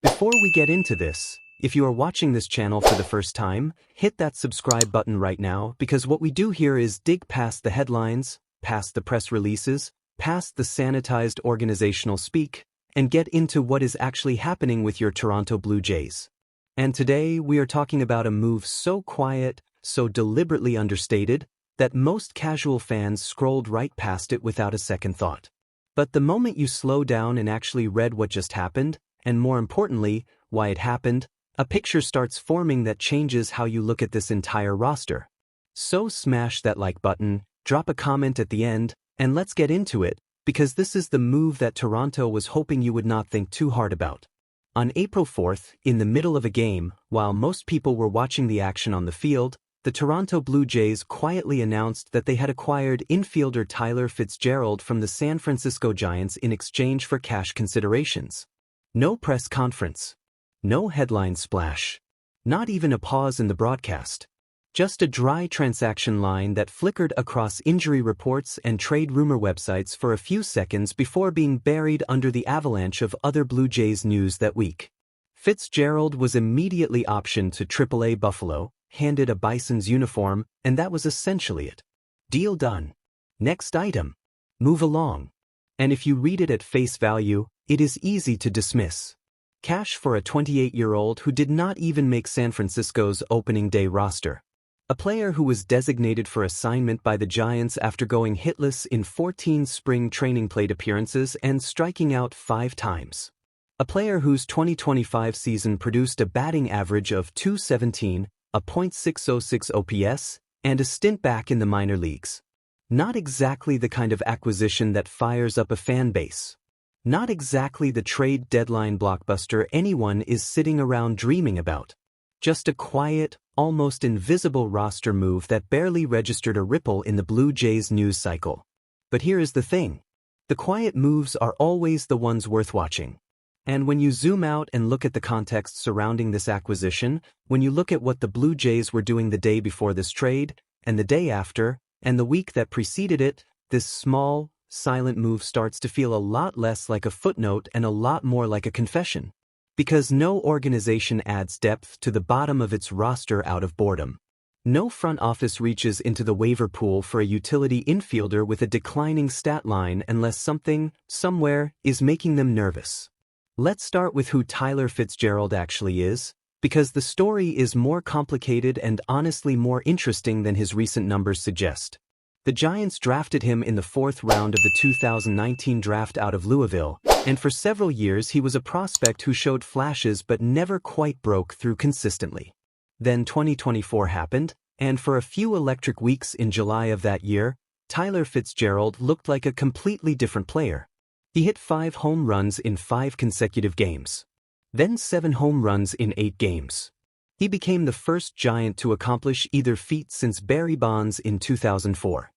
Before we get into this, if you are watching this channel for the first time, hit that subscribe button right now because what we do here is dig past the headlines, past the press releases, past the sanitized organizational speak, and get into what is actually happening with your Toronto Blue Jays. And today we are talking about a move so quiet, so deliberately understated, that most casual fans scrolled right past it without a second thought. But the moment you slow down and actually read what just happened, and more importantly, why it happened, a picture starts forming that changes how you look at this entire roster. So smash that like button, drop a comment at the end, and let's get into it, because this is the move that Toronto was hoping you would not think too hard about. On April 4th, in the middle of a game, while most people were watching the action on the field, the Toronto Blue Jays quietly announced that they had acquired infielder Tyler Fitzgerald from the San Francisco Giants in exchange for cash considerations. No press conference. No headline splash. Not even a pause in the broadcast. Just a dry transaction line that flickered across injury reports and trade rumor websites for a few seconds before being buried under the avalanche of other Blue Jays news that week. Fitzgerald was immediately optioned to AAA Buffalo, handed a Bison's uniform, and that was essentially it. Deal done. Next item. Move along. And if you read it at face value, it is easy to dismiss. Cash for a 28-year-old who did not even make San Francisco's opening day roster. A player who was designated for assignment by the Giants after going hitless in 14 spring training plate appearances and striking out 5 times. A player whose 2025 season produced a batting average of .217, a .606 OPS, and a stint back in the minor leagues. Not exactly the kind of acquisition that fires up a fan base. Not exactly the trade deadline blockbuster anyone is sitting around dreaming about. Just a quiet, almost invisible roster move that barely registered a ripple in the Blue Jays news cycle. But here is the thing. The quiet moves are always the ones worth watching. And when you zoom out and look at the context surrounding this acquisition, when you look at what the Blue Jays were doing the day before this trade, and the day after, and the week that preceded it, this small, silent move starts to feel a lot less like a footnote and a lot more like a confession. Because no organization adds depth to the bottom of its roster out of boredom. No front office reaches into the waiver pool for a utility infielder with a declining stat line unless something, somewhere, is making them nervous. Let's start with who Tyler Fitzgerald actually is, because the story is more complicated and honestly more interesting than his recent numbers suggest. The Giants drafted him in the 4th round of the 2019 draft out of Louisville, and for several years he was a prospect who showed flashes but never quite broke through consistently. Then 2024 happened, and for a few electric weeks in July of that year, Tyler Fitzgerald looked like a completely different player. He hit 5 home runs in 5 consecutive games. Then 7 home runs in 8 games. He became the first Giant to accomplish either feat since Barry Bonds in 2004.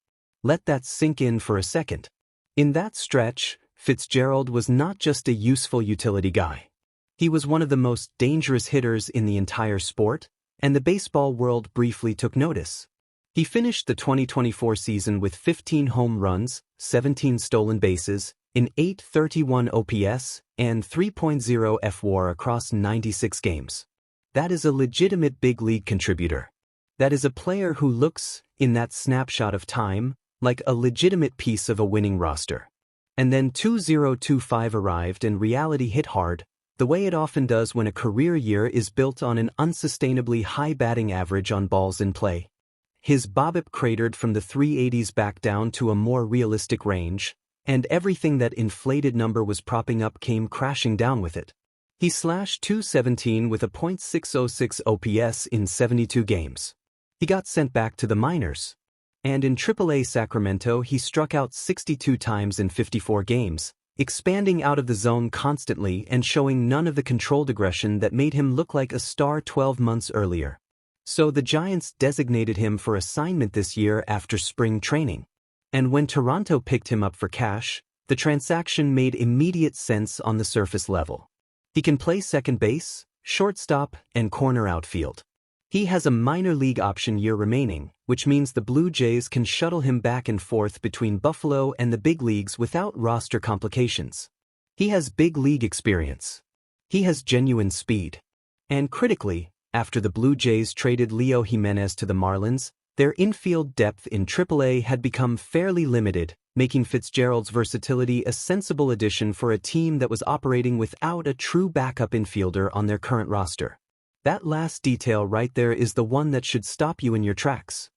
Let that sink in for a second. In that stretch, Fitzgerald was not just a useful utility guy. He was one of the most dangerous hitters in the entire sport, and the baseball world briefly took notice. He finished the 2024 season with 15 home runs, 17 stolen bases, an .831 OPS, and 3.0 fWAR across 96 games. That is a legitimate big league contributor. That is a player who looks, in that snapshot of time, like a legitimate piece of a winning roster. And then 2025 arrived and reality hit hard, the way it often does when a career year is built on an unsustainably high batting average on balls in play. His BOBIP cratered from the 380s back down to a more realistic range, and everything that inflated number was propping up came crashing down with it. He slashed .217 with a .606 OPS in 72 games. He got sent back to the minors. And in AAA Sacramento he struck out 62 times in 54 games, expanding out of the zone constantly and showing none of the controlled aggression that made him look like a star 12 months earlier. So the Giants designated him for assignment this year after spring training. And when Toronto picked him up for cash, the transaction made immediate sense on the surface level. He can play second base, shortstop, and corner outfield. He has a minor league option year remaining, which means the Blue Jays can shuttle him back and forth between Buffalo and the big leagues without roster complications. He has big league experience. He has genuine speed. And critically, after the Blue Jays traded Leo Jimenez to the Marlins, their infield depth in AAA had become fairly limited, making Fitzgerald's versatility a sensible addition for a team that was operating without a true backup infielder on their current roster. That last detail right there is the one that should stop you in your tracks.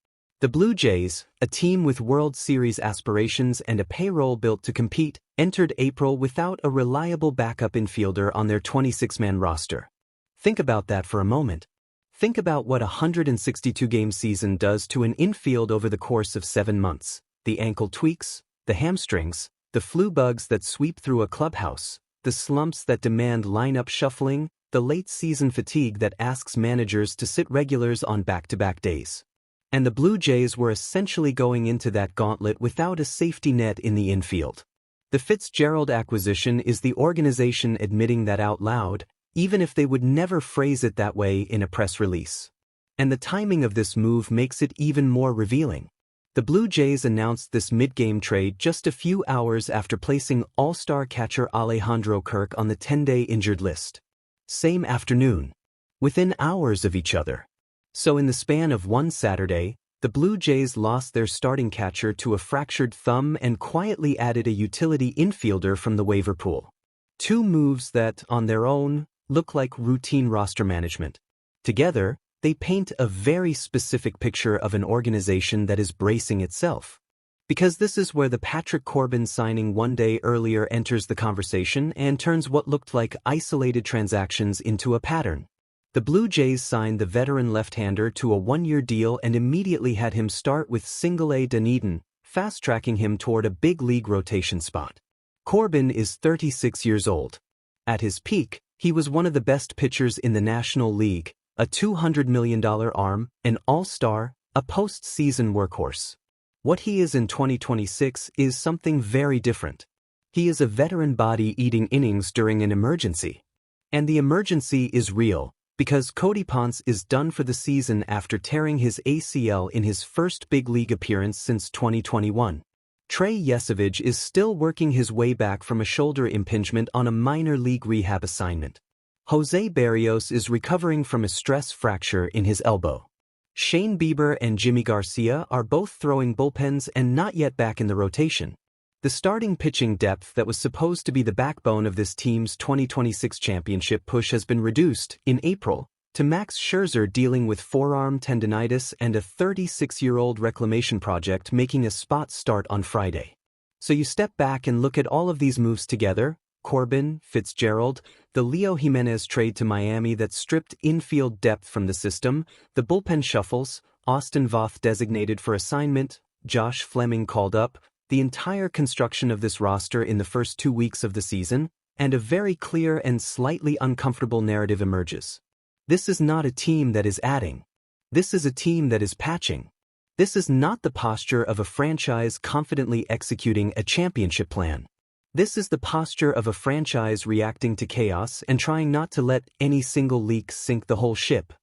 The Blue Jays, a team with World Series aspirations and a payroll built to compete, entered April without a reliable backup infielder on their 26-man roster. Think about that for a moment. Think about what a 162-game season does to an infield over the course of 7 months. The ankle tweaks, the hamstrings, the flu bugs that sweep through a clubhouse, the slumps that demand lineup shuffling, the late-season fatigue that asks managers to sit regulars on back-to-back days. And the Blue Jays were essentially going into that gauntlet without a safety net in the infield. The Fitzgerald acquisition is the organization admitting that out loud, even if they would never phrase it that way in a press release. And the timing of this move makes it even more revealing. The Blue Jays announced this mid-game trade just a few hours after placing all-star catcher Alejandro Kirk on the 10-day injured list. Same afternoon. Within hours of each other. So in the span of one Saturday, the Blue Jays lost their starting catcher to a fractured thumb and quietly added a utility infielder from the waiver pool. 2 moves that, on their own, look like routine roster management. Together, they paint a very specific picture of an organization that is bracing itself. Because this is where the Patrick Corbin signing one day earlier enters the conversation and turns what looked like isolated transactions into a pattern. The Blue Jays signed the veteran left-hander to a 1-year deal and immediately had him start with Single-A Dunedin, fast-tracking him toward a big league rotation spot. Corbin is 36 years old. At his peak, he was one of the best pitchers in the National League, a $200 million arm, an all-star, a postseason workhorse. What he is in 2026 is something very different. He is a veteran body eating innings during an emergency. And the emergency is real, because Cody Ponce is done for the season after tearing his ACL in his first big league appearance since 2021. Trey Yesavage is still working his way back from a shoulder impingement on a minor league rehab assignment. Jose Berrios is recovering from a stress fracture in his elbow. Shane Bieber and Jimmy Garcia are both throwing bullpens and not yet back in the rotation. The starting pitching depth that was supposed to be the backbone of this team's 2026 championship push has been reduced, in April, to Max Scherzer dealing with forearm tendinitis and a 36-year-old reclamation project making a spot start on Friday. So you step back and look at all of these moves together: Corbin, Fitzgerald, the Leo Jimenez trade to Miami that stripped infield depth from the system, the bullpen shuffles, Austin Voth designated for assignment, Josh Fleming called up, the entire construction of this roster in the first 2 weeks of the season, and a very clear and slightly uncomfortable narrative emerges. This is not a team that is adding. This is a team that is patching. This is not the posture of a franchise confidently executing a championship plan. This is the posture of a franchise reacting to chaos and trying not to let any single leak sink the whole ship.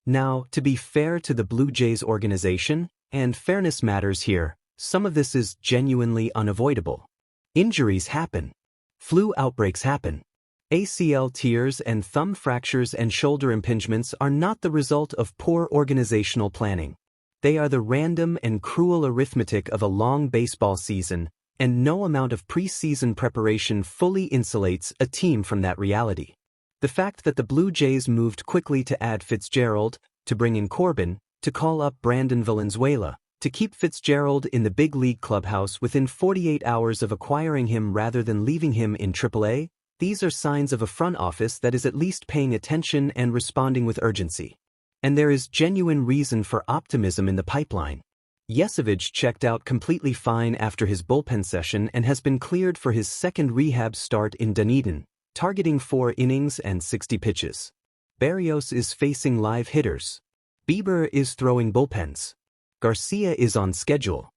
Now, to be fair to the Blue Jays organization, and fairness matters here, some of this is genuinely unavoidable. Injuries happen. Flu outbreaks happen. ACL tears and thumb fractures and shoulder impingements are not the result of poor organizational planning. They are the random and cruel arithmetic of a long baseball season, and no amount of preseason preparation fully insulates a team from that reality. The fact that the Blue Jays moved quickly to add Fitzgerald, to bring in Corbin, to call up Brandon Valenzuela, to keep Fitzgerald in the big league clubhouse within 48 hours of acquiring him rather than leaving him in AAA, these are signs of a front office that is at least paying attention and responding with urgency. And there is genuine reason for optimism in the pipeline. Yesavage checked out completely fine after his bullpen session and has been cleared for his second rehab start in Dunedin, targeting 4 innings and 60 pitches. Berrios is facing live hitters. Bieber is throwing bullpens. Garcia is on schedule.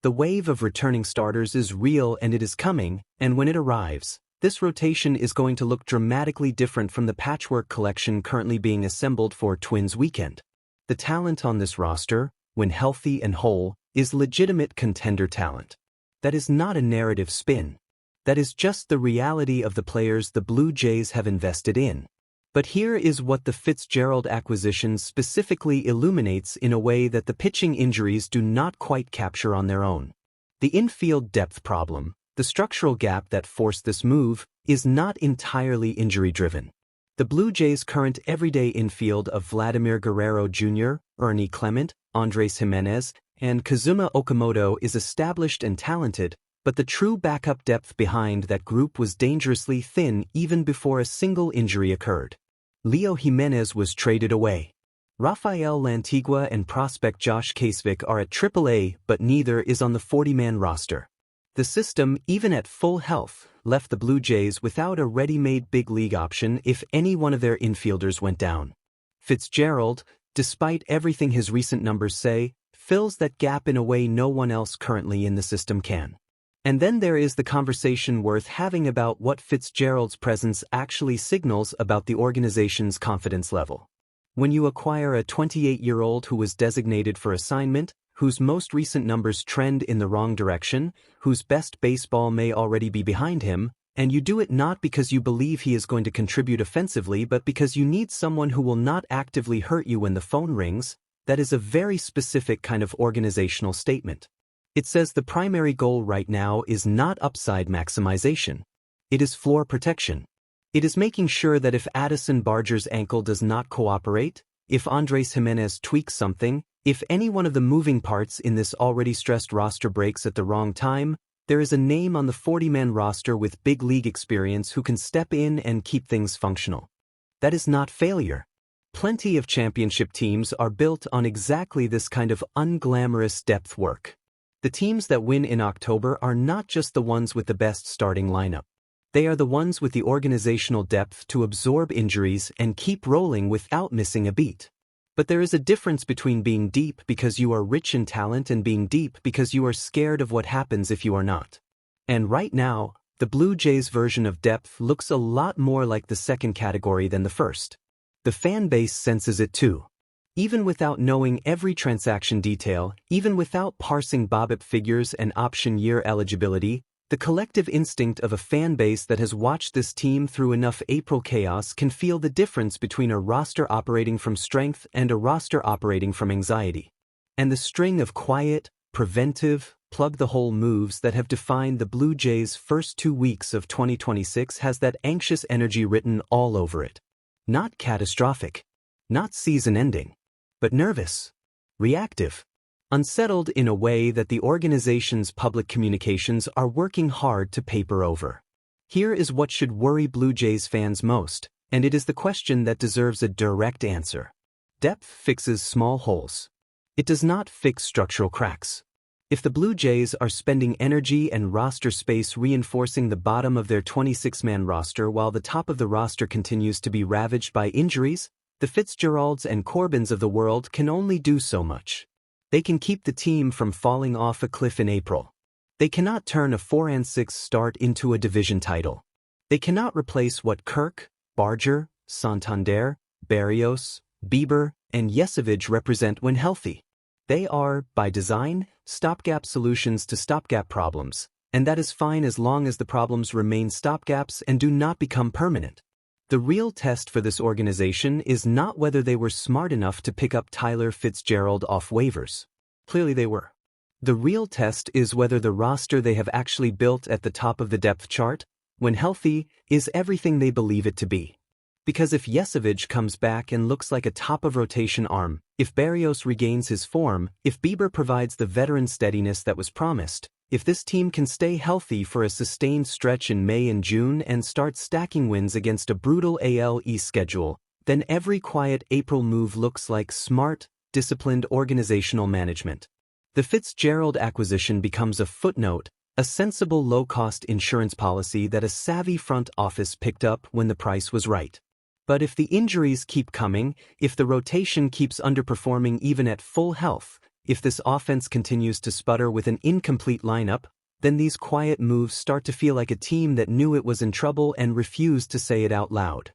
The wave of returning starters is real and it is coming, and when it arrives, this rotation is going to look dramatically different from the patchwork collection currently being assembled for Twins weekend. The talent on this roster, when healthy and whole, is legitimate contender talent. That is not a narrative spin. That is just the reality of the players the Blue Jays have invested in. But here is what the Fitzgerald acquisition specifically illuminates in a way that the pitching injuries do not quite capture on their own. The infield depth problem, the structural gap that forced this move, is not entirely injury-driven. The Blue Jays' current everyday infield of Vladimir Guerrero Jr., Ernie Clement, Andres Jimenez, and Kazuma Okamoto is established and talented, but the true backup depth behind that group was dangerously thin even before a single injury occurred. Leo Jimenez was traded away. Rafael Lantigua and prospect Josh Kasvik are at AAA, but neither is on the 40-man roster. The system, even at full health, left the Blue Jays without a ready-made big league option if any one of their infielders went down. Fitzgerald, despite everything his recent numbers say, fills that gap in a way no one else currently in the system can. And then there is the conversation worth having about what Fitzgerald's presence actually signals about the organization's confidence level. When you acquire a 28-year-old who was designated for assignment, whose most recent numbers trend in the wrong direction, whose best baseball may already be behind him, and you do it not because you believe he is going to contribute offensively but because you need someone who will not actively hurt you when the phone rings, that is a very specific kind of organizational statement. It says the primary goal right now is not upside maximization. It is floor protection. It is making sure that if Addison Barger's ankle does not cooperate, if Andres Jimenez tweaks something, if any one of the moving parts in this already stressed roster breaks at the wrong time, there is a name on the 40-man roster with big league experience who can step in and keep things functional. That is not failure. Plenty of championship teams are built on exactly this kind of unglamorous depth work. The teams that win in October are not just the ones with the best starting lineup. They are the ones with the organizational depth to absorb injuries and keep rolling without missing a beat. But there is a difference between being deep because you are rich in talent and being deep because you are scared of what happens if you are not. And right now, the Blue Jays version of depth looks a lot more like the second category than the first. The fan base senses it too. Even without knowing every transaction detail, even without parsing BOBIP figures and option year eligibility, the collective instinct of a fan base that has watched this team through enough April chaos can feel the difference between a roster operating from strength and a roster operating from anxiety. And the string of quiet, preventive, plug-the-hole moves that have defined the Blue Jays' first 2 weeks of 2026 has that anxious energy written all over it. Not catastrophic, not season-ending, but nervous, reactive, unsettled in a way that the organization's public communications are working hard to paper over. Here is what should worry Blue Jays fans most, and it is the question that deserves a direct answer. Depth fixes small holes. It does not fix structural cracks. If the Blue Jays are spending energy and roster space reinforcing the bottom of their 26-man roster while the top of the roster continues to be ravaged by injuries, the Fitzgeralds and Corbins of the world can only do so much. They can keep the team from falling off a cliff in April. They cannot turn a 4-6 start into a division title. They cannot replace what Kirk, Barger, Santander, Berrios, Bieber, and Yesevich represent when healthy. They are, by design, stopgap solutions to stopgap problems, and that is fine as long as the problems remain stopgaps and do not become permanent. The real test for this organization is not whether they were smart enough to pick up Tyler Fitzgerald off waivers. Clearly they were. The real test is whether the roster they have actually built at the top of the depth chart, when healthy, is everything they believe it to be. Because if Yesevich comes back and looks like a top-of-rotation arm, if Berrios regains his form, if Bieber provides the veteran steadiness that was promised, if this team can stay healthy for a sustained stretch in May and June and start stacking wins against a brutal AL East schedule, then every quiet April move looks like smart, disciplined organizational management. The Fitzgerald acquisition becomes a footnote, a sensible low-cost insurance policy that a savvy front office picked up when the price was right. But if the injuries keep coming, if the rotation keeps underperforming even at full health, if this offense continues to sputter with an incomplete lineup, then these quiet moves start to feel like a team that knew it was in trouble and refused to say it out loud.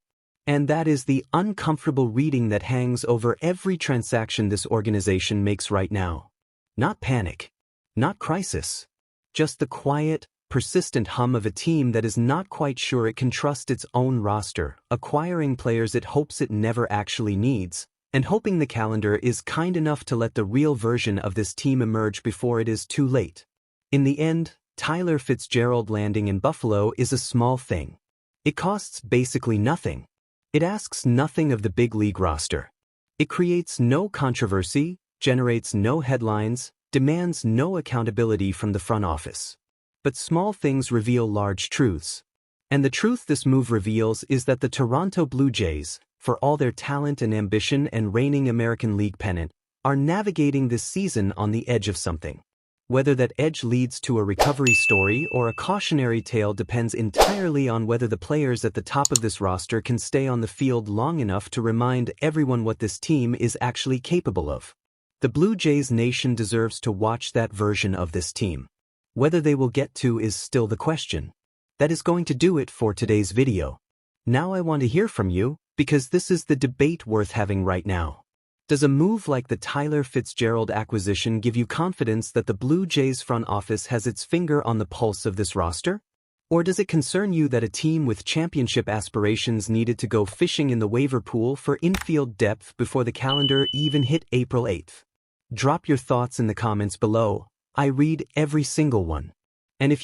And that is the uncomfortable reading that hangs over every transaction this organization makes right now. Not panic. Not crisis. Just the quiet, persistent hum of a team that is not quite sure it can trust its own roster, acquiring players it hopes it never actually needs, and hoping the calendar is kind enough to let the real version of this team emerge before it is too late. In the end, Tyler Fitzgerald landing in Buffalo is a small thing. It costs basically nothing. It asks nothing of the big league roster. It creates no controversy, generates no headlines, demands no accountability from the front office. But small things reveal large truths. And the truth this move reveals is that the Toronto Blue Jays, for all their talent and ambition and reigning American League pennant, are navigating this season on the edge of something. Whether that edge leads to a recovery story or a cautionary tale depends entirely on whether the players at the top of this roster can stay on the field long enough to remind everyone what this team is actually capable of. The Blue Jays nation deserves to watch that version of this team. Whether they will get to is still the question. That is going to do it for today's video. Now I want to hear from you, because this is the debate worth having right now. Does a move like the Tyler Fitzgerald acquisition give you confidence that the Blue Jays front office has its finger on the pulse of this roster? Or does it concern you that a team with championship aspirations needed to go fishing in the waiver pool for infield depth before the calendar even hit April 8th? Drop your thoughts in the comments below. I read every single one. And if you